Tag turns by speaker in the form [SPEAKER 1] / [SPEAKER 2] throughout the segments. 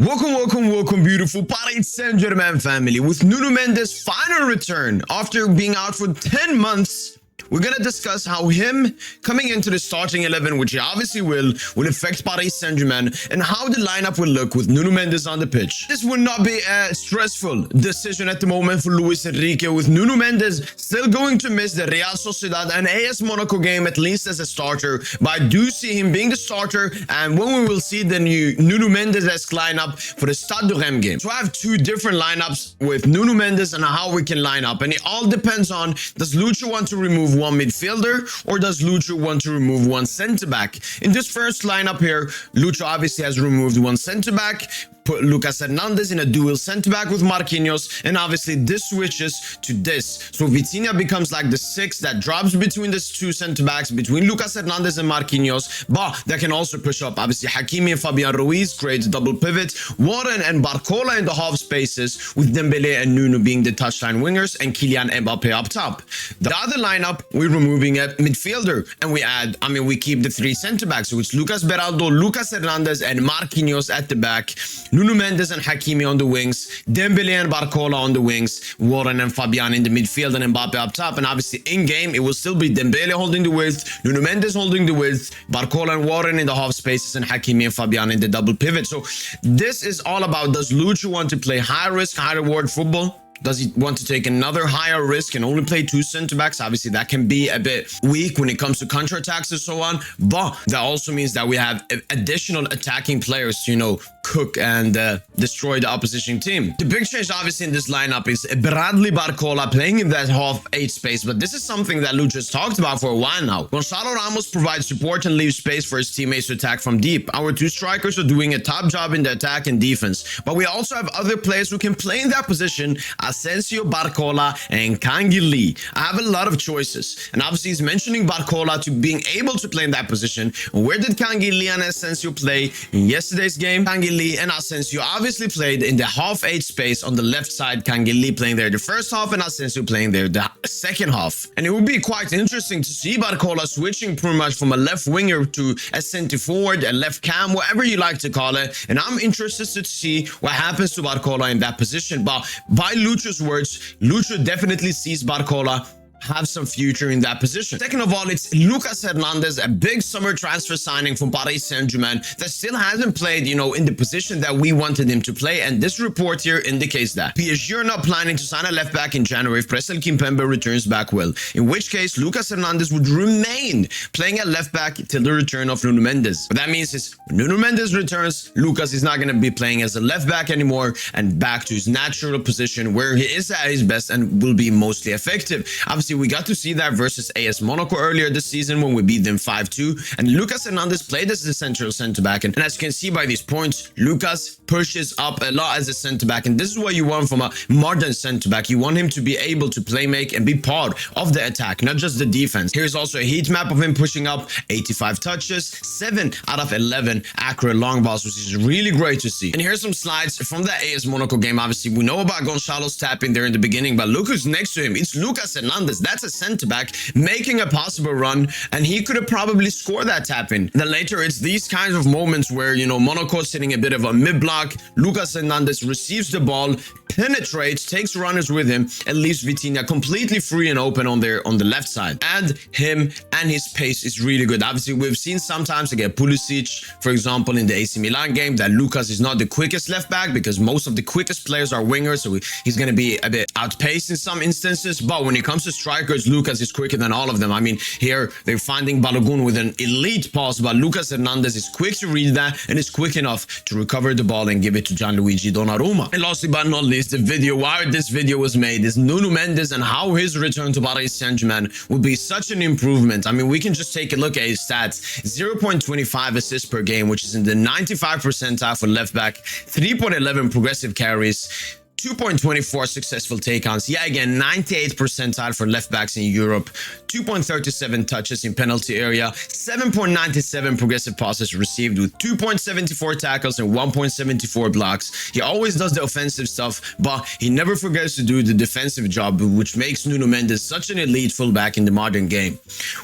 [SPEAKER 1] Welcome, beautiful Paris Saint-Germain family. With Nuno Mendes' final return after being out for 10 months, we're going to discuss how him coming into the starting 11, which he obviously will affect Paris Saint-Germain, and how the lineup will look with Nuno Mendes on the pitch. This will not be a stressful decision at the moment for Luis Enrique, with Nuno Mendes still going to miss the Real Sociedad and AS Monaco game, at least as a starter. But I do see him being the starter, and when we will see the new Nuno Mendes-esque lineup for the Stade de Reims game. So I have two different lineups with Nuno Mendes and how we can line up, and it all depends on, does Lucho want to remove one midfielder, or does Lucho want to remove one center-back? In this first lineup here, Lucho obviously has removed one center-back, put Lucas Hernandez in a dual center-back with Marquinhos, and obviously this switches to this. So Vitinha becomes like the 6 that drops between the two center-backs, between Lucas Hernandez and Marquinhos, but that can also push up, obviously, Hakimi and Fabian Ruiz creates double pivot, Warren and Barcola in the half spaces, with Dembele and Nuno being the touchline wingers, and Kylian Mbappe up top. The other lineup, we're removing a midfielder, and we keep the 3 center-backs, so it's Lucas Beraldo, Lucas Hernandez, and Marquinhos at the back, Nuno Mendes and Hakimi on the wings, Dembele and Barcola on the wings, Warren and Fabian in the midfield, and Mbappe up top. And obviously in-game, it will still be Dembele holding the width, Nuno Mendes holding the width, Barcola and Warren in the half spaces, and Hakimi and Fabian in the double pivot. So this is all about, does Lucho want to play high risk, high reward football? Does he want to take another higher risk and only play 2 center-backs? Obviously, that can be a bit weak when it comes to counterattacks and so on. But that also means that we have additional attacking players to, cook and destroy the opposition team. The big change, obviously, in this lineup is Bradley Barcola playing in that half 8 space. But this is something that Lucho's talked about for a while now. Gonzalo Ramos provides support and leaves space for his teammates to attack from deep. Our 2 strikers are doing a top job in the attack and defense. But we also have other players who can play in that position, Asensio, Barcola, and Canguilí. I have a lot of choices, and obviously he's mentioning Barcola to being able to play in that position. Where did Canguilí and Asensio play in yesterday's game? Canguilí and Asensio obviously played in the half 8 space on the left side. Canguilí playing there the first half, and Asensio playing there the second half. And it would be quite interesting to see Barcola switching pretty much from a left winger to a center forward, a left cam, whatever you like to call it. And I'm interested to see what happens to Barcola in that position. But by Lucho's words, Lucho definitely sees Barcola have some future in that position. Second of all, it's Lucas Hernandez, a big summer transfer signing from Paris Saint-Germain that still hasn't played, in the position that we wanted him to play. And this report here indicates that PSG are not planning to sign a left back in January if Presnel Kimpembe returns back well, in which case Lucas Hernandez would remain playing at left back till the return of Nuno Mendes. What that means is when Nuno Mendes returns, Lucas is not going to be playing as a left back anymore and back to his natural position where he is at his best and will be mostly effective. Obviously, we got to see that versus AS Monaco earlier this season when we beat them 5-2, and Lucas Hernandez played as the central center-back, and as you can see by these points, Lucas pushes up a lot as a center-back, and this is what you want from a modern center-back. You want him to be able to play make and be part of the attack, not just the defense. Here's also a heat map of him pushing up 85 touches, 7 out of 11 accurate long balls, which is really great to see. And here's some slides from the AS Monaco game. Obviously, we know about Gonzalo's tapping there in the beginning, but look who's next to him. It's Lucas Hernandez. That's a center-back making a possible run, and he could have probably scored that tap-in. Then later, it's these kinds of moments where, Monaco is hitting a bit of a mid-block. Lucas Hernandez receives the ball, penetrates, takes runners with him, and leaves Vitinha completely free and open on the left side. And him and his pace is really good. Obviously, we've seen sometimes, again, Pulisic, for example, in the AC Milan game, that Lucas is not the quickest left back because most of the quickest players are wingers, so he's going to be a bit outpaced in some instances. But when it comes to strikers, Lucas is quicker than all of them. I mean, here they're finding Balogun with an elite pass, but Lucas Hernandez is quick to read that and is quick enough to recover the ball and give it to Gianluigi Donnarumma. And lastly but not least, the video, why this video was made, is Nuno Mendes and how his return to Paris Saint-Germain will be such an improvement. I mean, we can just take a look at his stats. 0.25 assists per game, which is in the 95th percentile for left back, 3.11 progressive carries, 2.24 successful take-ons. Yeah, again, 98th percentile for left backs in Europe. 2.37 touches in penalty area. 7.97 progressive passes received with 2.74 tackles and 1.74 blocks. He always does the offensive stuff, but he never forgets to do the defensive job, which makes Nuno Mendes such an elite fullback in the modern game.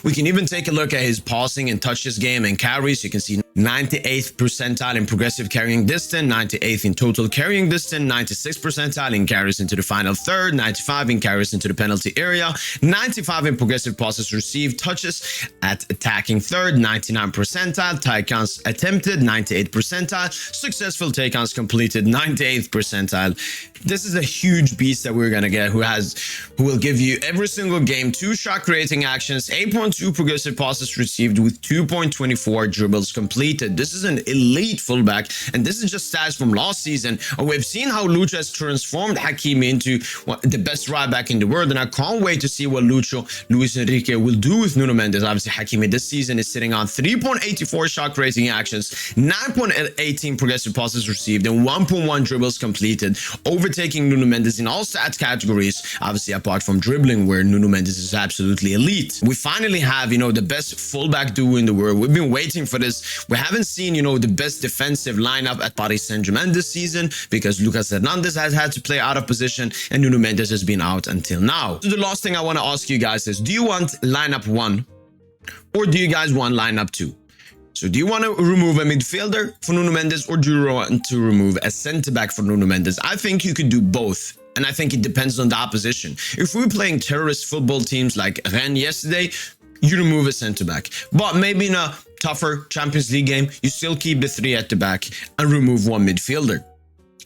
[SPEAKER 1] We can even take a look at his passing and touches game and carries. You can see 98th percentile in progressive carrying distance, 98th in total carrying distance, 96th percentile in carries into the final third, 95 in carries into the penalty area, 95 in progressive passes received, touches at attacking third, 99 percentile, takedowns attempted, 98th percentile, successful takedowns completed, 98th percentile. This is a huge beast that we're gonna get who will give you every single game 2 shot creating actions, 8.2 progressive passes received with 2.24 dribbles completed. This is an elite fullback, and this is just stats from last season. And we've seen how Lucho has transformed Hakimi into the best right back in the world, and I can't wait to see what Luis Enrique will do with Nuno Mendes. Obviously, Hakimi this season is sitting on 3.84 shot creating actions, 9.18 progressive passes received, and 1.1 dribbles completed, overtaking Nuno Mendes in all stats categories, obviously apart from dribbling, where Nuno Mendes is absolutely elite. We finally have, the best fullback duo in the world. We've been waiting for this. We haven't seen, the best defensive lineup at Paris Saint-Germain this season because Lucas Hernandez has had to play out of position and Nuno Mendes has been out until now. So the last thing I want to ask you guys is, do you want lineup 1 or do you guys want lineup 2? So do you want to remove a midfielder for Nuno Mendes or do you want to remove a centre-back for Nuno Mendes? I think you could do both. And I think it depends on the opposition. If we're playing terrorist football teams like Rennes yesterday, you remove a centre-back. But maybe in a tougher Champions League game, you still keep the 3 at the back and remove 1 midfielder.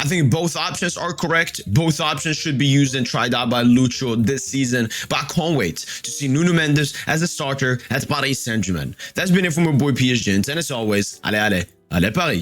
[SPEAKER 1] I think both options are correct. Both options should be used and tried out by Lucho this season. But I can't wait to see Nuno Mendes as a starter at Paris Saint-Germain. That's been it from my boy PSG. And as always, allez Paris.